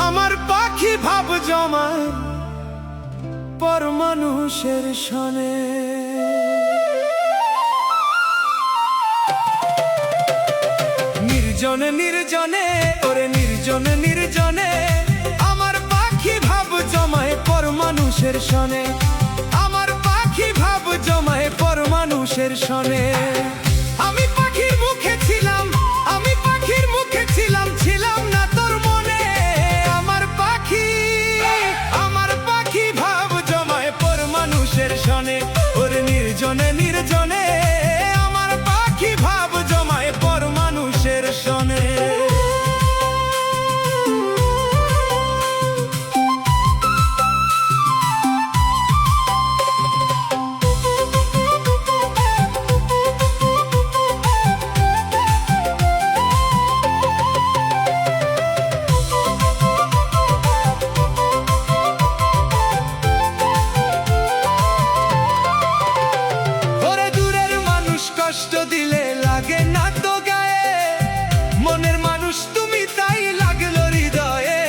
আমার পাখি ভাব জমায় পর মানুষের সনে। নির্জনে নির্জনে ওরে নির্জনে নির্জনে আমার পাখি ভাব জমায় পর মানুষের সনে। আমার পাখি ভাব জমায় পর মানুষের সনে। আমি পাখির মুখে ছিলাম, আমি পাখির মুখে ছিলাম, ছিলাম না তোর মনে। আমার পাখি ভাব জমায় পর মানুষের সনে। ওরে নির্জনে নির্জনে আমার পাখি ভাব জমায় পর মানুষের সনে। কষ্ট দিলে লাগে না তো গায়ে, মনের মানুষ তুমি তাই লাগলো হৃদয়ে,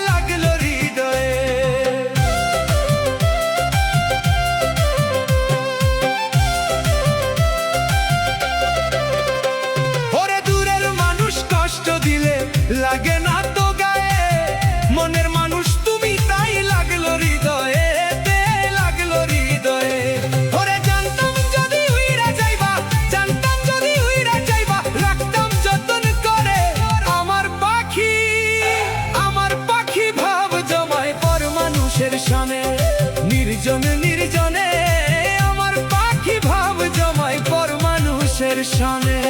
লাগলো হৃদয়ে। ওরে দূরের মানুষ কষ্ট দিলে লাগে না তো গায়ে, মনের মানুষ তুমি তাই লাগলো হৃদয়ে, লাগলো হৃদয়ে। নির্জনে নির্জনে আমার পাখি ভাব জমায় পর মানুষের সনে।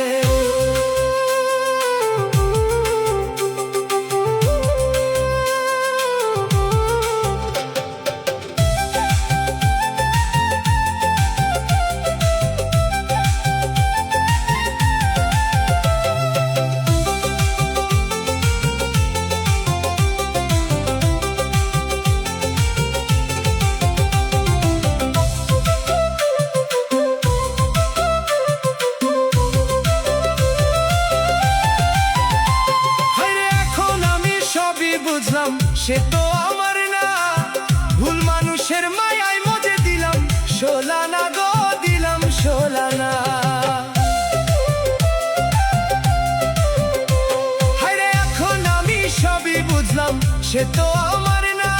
বুঝলাম সে তো আমার না, ভুল মানুষের মায়ায় মজে দিলাম শোলানা গো, দিলাম শোলানা। হায়রে এখন আমি সবই বুঝলাম সে তো আমার না,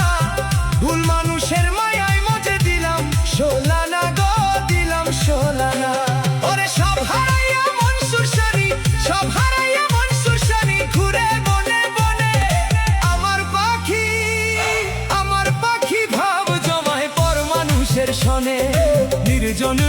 ভুল মানুষের মায়ায় মজে দিলাম শোলানা গো, দিলাম শোলানা। ওরে সব হারাইয়া মন সুরসানি, সব হারাইয়া মন সুরসানি ঘুরে বনে বনে। আমার পাখি ভাব জমায় পর মানুষের সনে। নির্জন